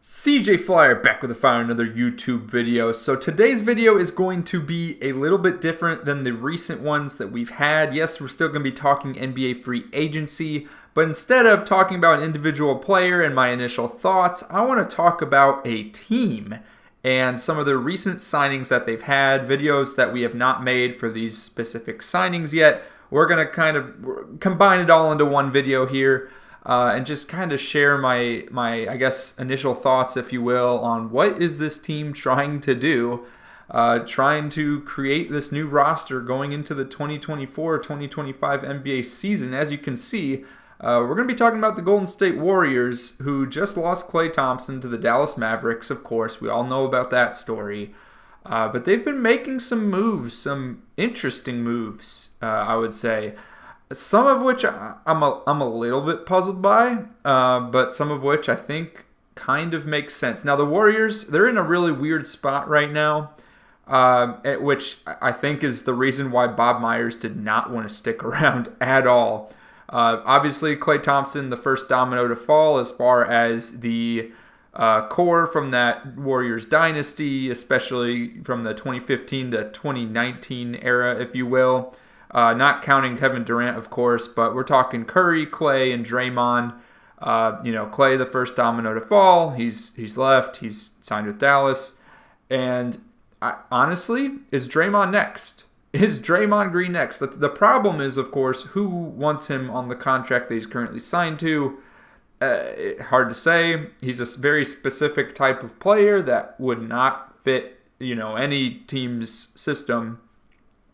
CJ Flyer back with another YouTube video. So today's video is going to be a little bit different than the recent ones that we've had. Yes, we're still going to be talking NBA free agency, but instead of talking about an individual player and my initial thoughts, I want to talk about a team and some of the recent signings that they've had, videos that we have not made for these specific signings yet. We're going to kind of combine it all into one video here. And just kind of share my I guess initial thoughts, if you will, on what is this team trying to do, trying to create this new roster going into the 2024-2025 NBA season. As you can see, we're going to be talking about the Golden State Warriors, who just lost Klay Thompson to the Dallas Mavericks. Of course, we all know about that story. But they've been making some moves, some interesting moves, I would say. Some of which I'm a little bit puzzled by, but some of which I think kind of makes sense. Now, the Warriors, they're in a really weird spot right now, which I think is the reason why Bob Myers did not want to stick around at all. Obviously, Klay Thompson, the first domino to fall as far as the core from that Warriors dynasty, especially from the 2015 to 2019 era, if you will. Not counting Kevin Durant, of course, but we're talking Curry, Klay, and Draymond. Klay, the first domino to fall. He's left. He's signed with Dallas. And honestly, is Draymond next? Is Draymond Green next? The problem is, of course, who wants him on the contract that he's currently signed to? Hard to say. He's a very specific type of player that would not fit, any team's system.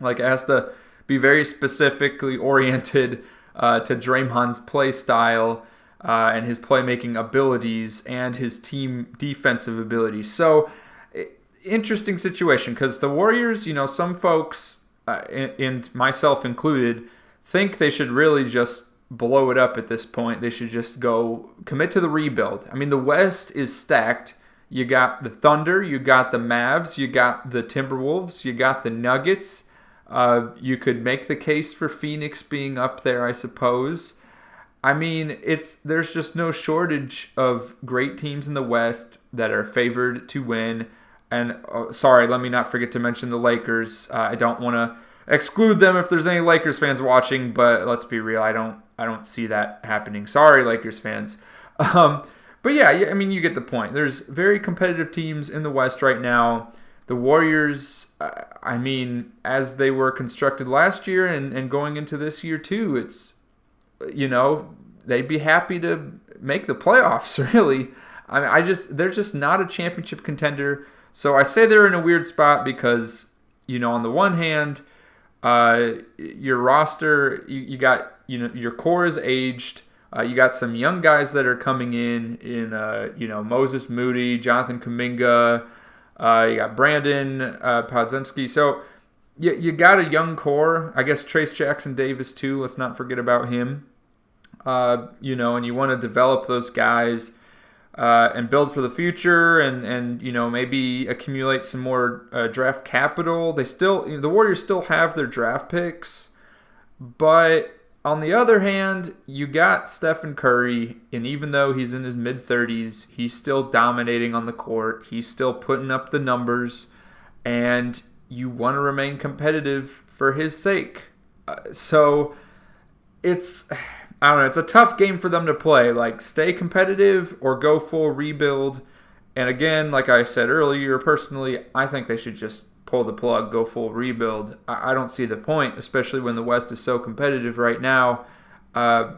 Like, it has to be very specifically oriented to Draymond's play style and his playmaking abilities and his team defensive abilities. So, interesting situation because the Warriors, some folks, and myself included, think they should really just blow it up at this point. They should just go commit to the rebuild. I mean, the West is stacked. You got the Thunder, you got the Mavs, you got the Timberwolves, you got the Nuggets. You could make the case for Phoenix being up there, I suppose. I mean, there's just no shortage of great teams in the West that are favored to win. And sorry, let me not forget to mention the Lakers. I don't want to exclude them if there's any Lakers fans watching, but let's be real, I don't see that happening. Sorry, Lakers fans. But yeah, I mean, you get the point. There's very competitive teams in the West right now. The Warriors, I mean, as they were constructed last year and going into this year too, it's, they'd be happy to make the playoffs, really. I mean, they're just not a championship contender. So I say they're in a weird spot because, on the one hand, your roster, you got, your core is aged. You got some young guys that are coming in Moses Moody, Jonathan Kuminga. You got Brandon Podziemski. So you got a young core. I guess Trace Jackson Davis too. Let's not forget about him. And you want to develop those guys and build for the future and maybe accumulate some more draft capital. The Warriors still have their draft picks, but on the other hand, you got Stephen Curry, and even though he's in his mid-30s, he's still dominating on the court. He's still putting up the numbers, and you want to remain competitive for his sake. So it's a tough game for them to play. Like, stay competitive or go full rebuild. And again, like I said earlier, personally, I think they should just pull the plug, go full rebuild. I don't see the point, especially when the West is so competitive right now. Why?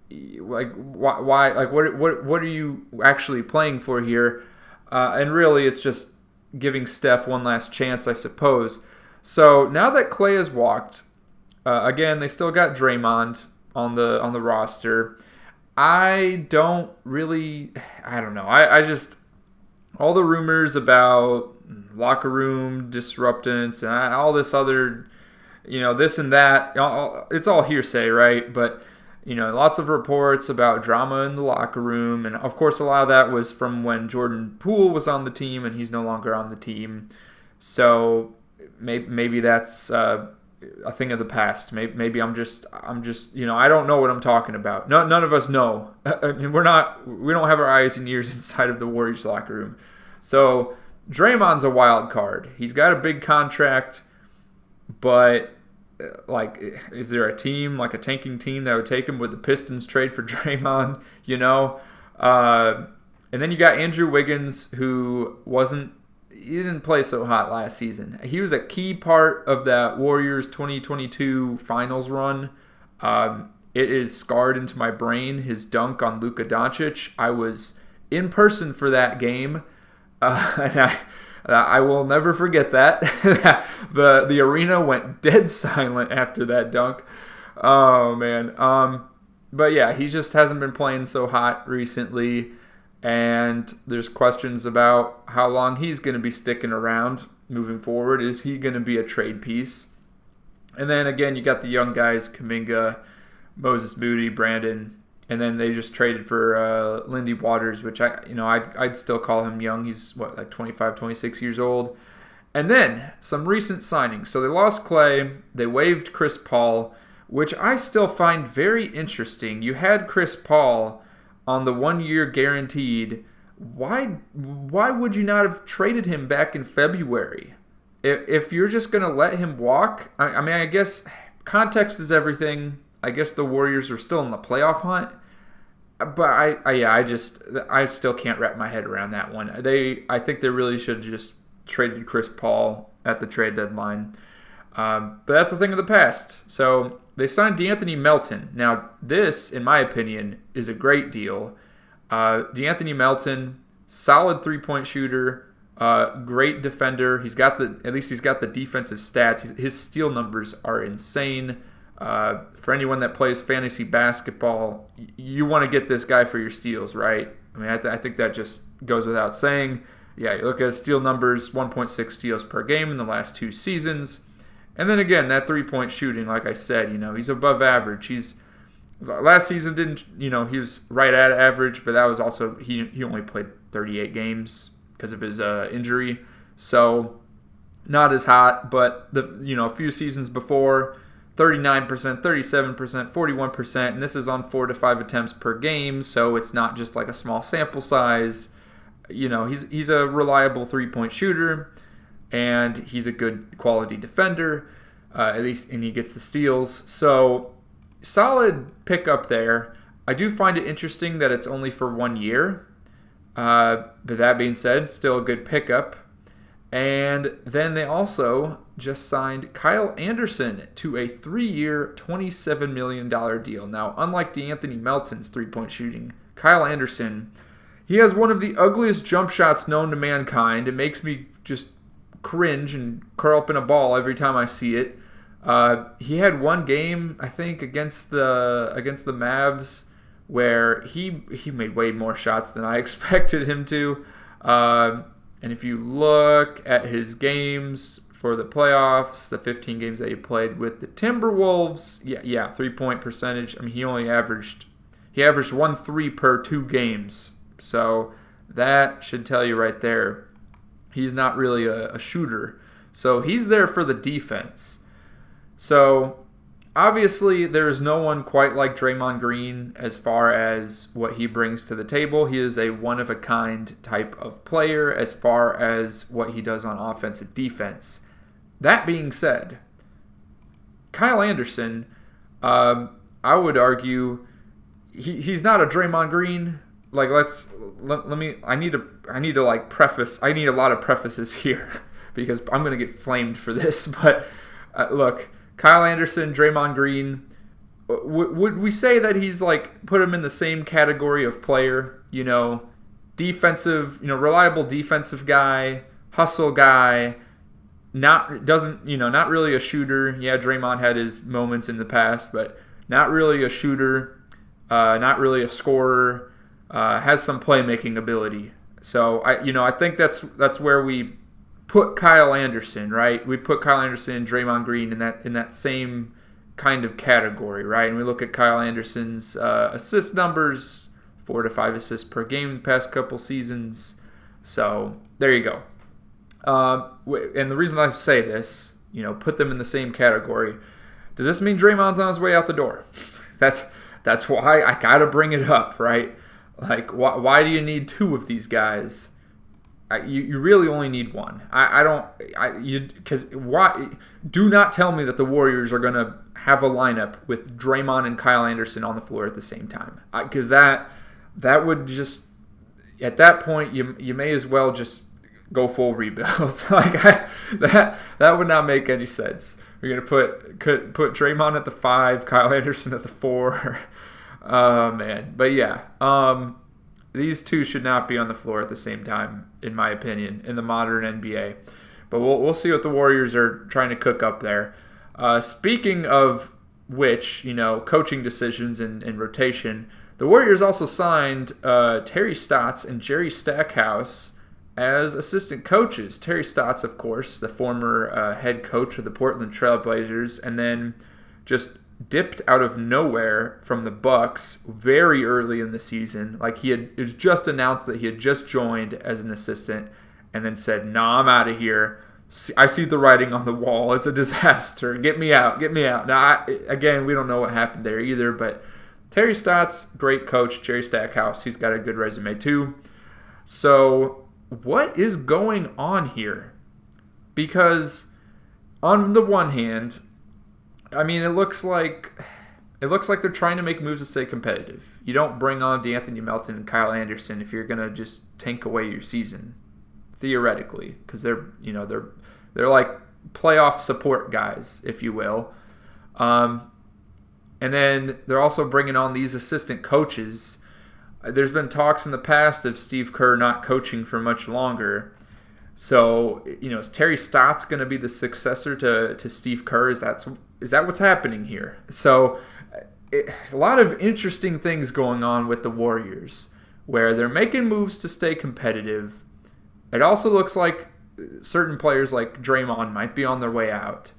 Like, what are you actually playing for here? And really, it's just giving Steph one last chance, I suppose. So now that Klay has walked, again, they still got Draymond on the roster. I don't know. I just all the rumors about locker room disruptance and all this other, this and that, it's all hearsay, right? But, lots of reports about drama in the locker room. And, of course, a lot of that was from when Jordan Poole was on the team and he's no longer on the team. So maybe that's, a thing of the past. Maybe I'm just I don't know what I'm talking about. None of us know. We don't have our eyes and ears inside of the Warriors locker room. So Draymond's a wild card. He's got a big contract, but like, is there a team, like a tanking team, that would take him? Would the Pistons trade for Draymond? And then you got Andrew Wiggins, who he didn't play so hot last season. He was a key part of that Warriors 2022 finals run. It is scarred into my brain, his dunk on Luka Doncic. I was in person for that game, and I will never forget that. The arena went dead silent after that dunk. Oh, man. But yeah, he just hasn't been playing so hot recently. And there's questions about how long he's going to be sticking around moving forward. Is he going to be a trade piece? And then again, you got the young guys, Kuminga, Moses Moody, Brandon. And then they just traded for Lindy Waters, which I'd still call him young. He's like 25, 26 years old. And then some recent signings. So they lost Clay. They waived Chris Paul, which I still find very interesting. You had Chris Paul on the 1 year guaranteed. Why would you not have traded him back in February? If you're just going to let him walk, I guess context is everything. I guess the Warriors are still in the playoff hunt. But I still can't wrap my head around that one. I think they really should have just traded Chris Paul at the trade deadline. But that's the thing of the past. So they signed DeAnthony Melton. Now this, in my opinion, is a great deal. DeAnthony Melton, solid 3-point shooter, great defender. At least he's got the defensive stats. His steal numbers are insane. For anyone that plays fantasy basketball, you want to get this guy for your steals, right? I think that just goes without saying. Yeah, you look at his steal numbers, 1.6 steals per game in the last 2 seasons. And then again, that 3-point shooting, like I said, he's above average. Last season he was right at average, but that was also, he only played 38 games because of his injury. So not as hot, but a few seasons before, 39%, 37%, 41%, and this is on 4 to 5 attempts per game, so it's not just like a small sample size. He's a reliable 3-point shooter, and he's a good quality defender, at least, and he gets the steals. So solid pickup there. I do find it interesting that it's only for 1 year, but that being said, still a good pickup. And then they also just signed Kyle Anderson to a 3-year, $27 million deal. Now, unlike DeAnthony Melton's 3-point shooting, Kyle Anderson, he has one of the ugliest jump shots known to mankind. It makes me just cringe and curl up in a ball every time I see it. He had one game, I think, against the Mavs where he made way more shots than I expected him to. And if you look at his games for the playoffs, the 15 games that he played with the Timberwolves, 3-point percentage. He averaged 1 3 per 2 games. So that should tell you right there, he's not really a shooter. So he's there for the defense. So obviously there is no one quite like Draymond Green as far as what he brings to the table. He is a one-of-a-kind type of player as far as what he does on offense and defense. That being said, Kyle Anderson, I would argue he's not a Draymond Green. I need a lot of prefaces here because I'm going to get flamed for this. But look, Kyle Anderson, Draymond Green, would we say that he's put him in the same category of player? Defensive, reliable defensive guy, hustle guy, not really a shooter. Yeah, Draymond had his moments in the past, but not really a shooter, not really a scorer. Has some playmaking ability. So I think that's where we put Kyle Anderson, right? We put Kyle Anderson and Draymond Green in that same kind of category, right? And we look at Kyle Anderson's assist numbers, 4 to 5 assists per game the past couple seasons. So there you go. And the reason I say this put them in the same category. Does this mean Draymond's on his way out the door? That's why I gotta bring it up, right? Like, why do you need two of these guys? You really only need one. Do not tell me that the Warriors are gonna have a lineup with Draymond and Kyle Anderson on the floor at the same time, because that would just, at that point, you may as well just go full rebuild. That would not make any sense. We're gonna put Draymond at the 5, Kyle Anderson at the 4. Oh man, but yeah, these two should not be on the floor at the same time, in my opinion, in the modern NBA. But we'll see what the Warriors are trying to cook up there. Speaking of which, coaching decisions and rotation, the Warriors also signed Terry Stotts and Jerry Stackhouse as assistant coaches. Terry Stotts, of course, the former head coach of the Portland Trail Blazers, and then just dipped out of nowhere from the Bucks very early in the season. Like, it was just announced that he had just joined as an assistant, and then said, "Nah, I'm out of here. I see the writing on the wall. It's a disaster. Get me out. Now, again, we don't know what happened there either, but Terry Stotts, great coach. Jerry Stackhouse, he's got a good resume too. So what is going on here? Because on the one hand, I mean, it looks like they're trying to make moves to stay competitive. You don't bring on DeAnthony Melton and Kyle Anderson if you're gonna just tank away your season, theoretically, because they're like playoff support guys, if you will. And then they're also bringing on these assistant coaches. There's been talks in the past of Steve Kerr not coaching for much longer. So, is Terry Stotts going to be the successor to Steve Kerr? Is that what's happening here? So, a lot of interesting things going on with the Warriors, where they're making moves to stay competitive. It also looks like certain players like Draymond might be on their way out.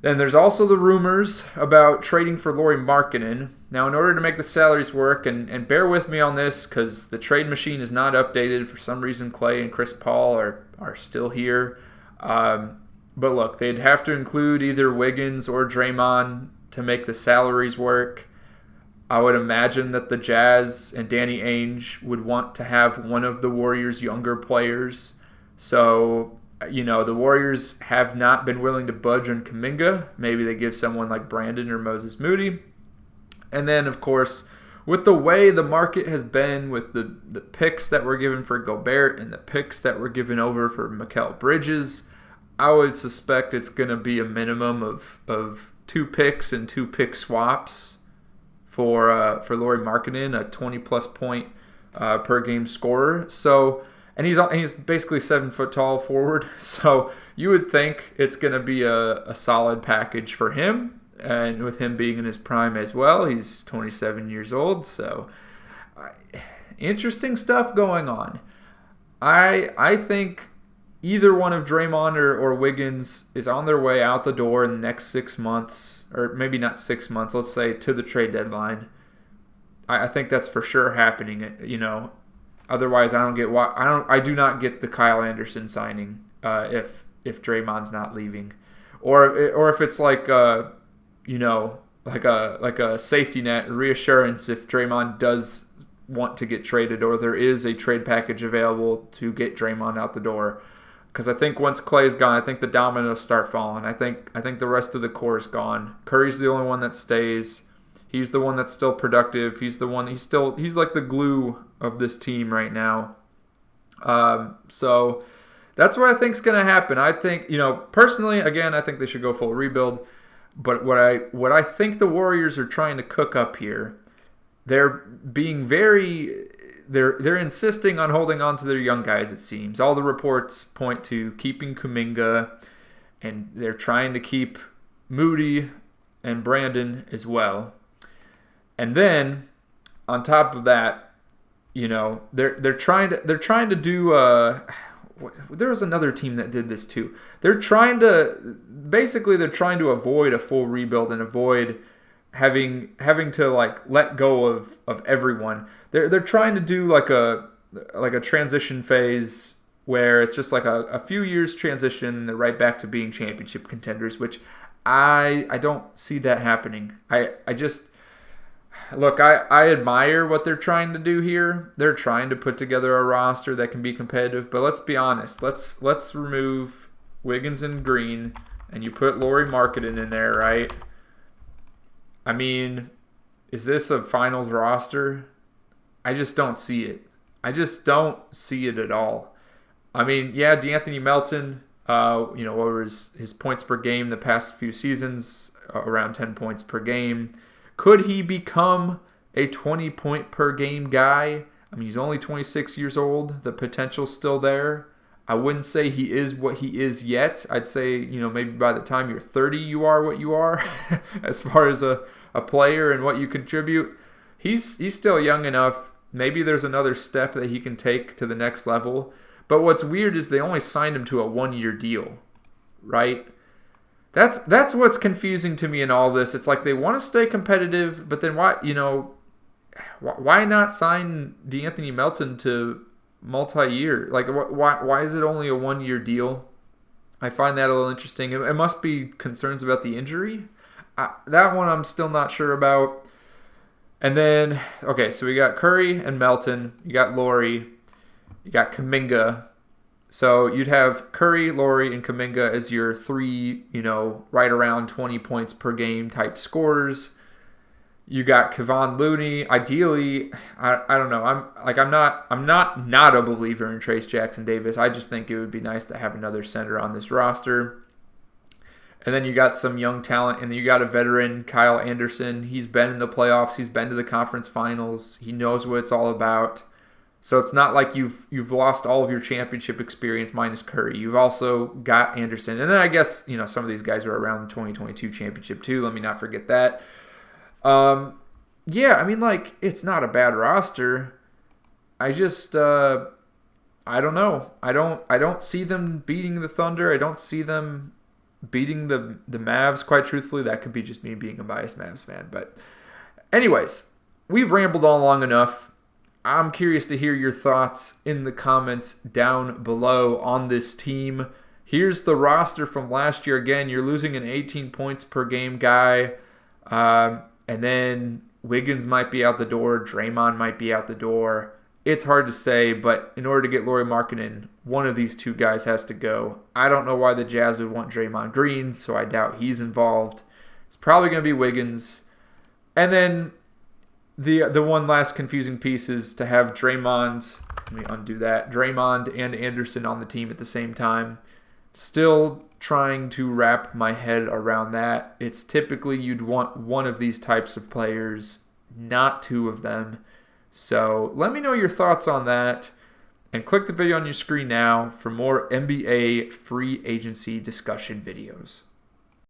Then there's also the rumors about trading for Lauri Markkanen. Now, in order to make the salaries work, and bear with me on this because the trade machine is not updated. For some reason, Clay and Chris Paul are still here. But look, they'd have to include either Wiggins or Draymond to make the salaries work. I would imagine that the Jazz and Danny Ainge would want to have one of the Warriors' younger players. So, the Warriors have not been willing to budge on Kuminga. Maybe they give someone like Brandon or Moses Moody. And then, of course, with the way the market has been, with the picks that were given for Gobert and the picks that were given over for Mikal Bridges, I would suspect it's going to be a minimum of 2 picks and 2 pick swaps for Lauri Markkanen, a 20-plus point per game scorer. So, and he's basically 7 foot tall forward. So you would think it's going to be a solid package for him. And with him being in his prime as well, he's 27 years old. So interesting stuff going on. I think either one of Draymond or Wiggins is on their way out the door in the next 6 months, or maybe not 6 months, let's say to the trade deadline. I think that's for sure happening, Otherwise, I do not get the Kyle Anderson signing if Draymond's not leaving, or if it's like like a safety net reassurance if Draymond does want to get traded, or there is a trade package available to get Draymond out the door. Because I think once Clay's gone, I think the dominoes start falling. I think the rest of the core is gone. Curry's the only one that stays. He's the one that's still productive. He's like the glue of this team right now. So that's what I think is going to happen. I think, personally, again, I think they should go full rebuild. But what I think the Warriors are trying to cook up here, they're insisting on holding on to their young guys, it seems. All the reports point to keeping Kuminga, and they're trying to keep Moody and Brandon as well. And then on top of that, they're trying to do there was another team that did this too. They're trying to avoid a full rebuild and avoid having to let go of everyone. They're trying to do like a transition phase where it's just like a few years transition and they're right back to being championship contenders, which I don't see that happening. I just look, I admire what they're trying to do here. They're trying to put together a roster that can be competitive, but let's be honest. Let's remove Wiggins and Green and you put Lauri Markkanen in there, right? I mean, is this a finals roster? I just don't see it. I just don't see it at all. I mean, yeah, D'Anthony Melton, what were his points per game the past few seasons? Around 10 points per game. Could he become a 20-point per game guy? I mean, he's only 26 years old. The potential's still there. I wouldn't say he is what he is yet. I'd say, maybe by the time you're 30, you are what you are as far as a player and what you contribute. He's still young enough. Maybe there's another step that he can take to the next level. But what's weird is they only signed him to a 1-year deal, right? That's what's confusing to me in all this. It's like they want to stay competitive, but then why not sign D'Anthony Melton to multi-year? Like, why is it only a 1-year deal? I find that a little interesting. It must be concerns about the injury. That one I'm still not sure about. And then, okay, so we got Curry and Melton. You got Lauri. You got Kuminga. So you'd have Curry, Lauri, and Kuminga as your three, right around 20 points per game type scorers. You got Kevon Looney. Ideally, I don't know. I'm not a believer in Trayce Jackson-Davis. I just think it would be nice to have another center on this roster. And then you got some young talent, and then you got a veteran, Kyle Anderson. He's been in the playoffs. He's been to the conference finals. He knows what it's all about. So it's not like you've lost all of your championship experience minus Curry. You've also got Anderson. And then I guess, some of these guys are around the 2022 championship too. Let me not forget that. Yeah, I mean, it's not a bad roster. I just, I don't know. I don't see them beating the Thunder. I don't see them beating the Mavs, quite truthfully. That could be just me being a biased Mavs fan. But anyways, we've rambled on long enough. I'm curious to hear your thoughts in the comments down below on this team. Here's the roster from last year. Again, you're losing an 18 points per game guy. And then Wiggins might be out the door. Draymond might be out the door. It's hard to say, but in order to get Lauri Markkanen, one of these two guys has to go. I don't know why the Jazz would want Draymond Green, so I doubt he's involved. It's probably going to be Wiggins. And then the one last confusing piece is to have Draymond, let me undo that, Draymond and Anderson on the team at the same time. Still trying to wrap my head around that. It's typically you'd want one of these types of players, not two of them. So let me know your thoughts on that, and click the video on your screen now for more NBA free agency discussion videos.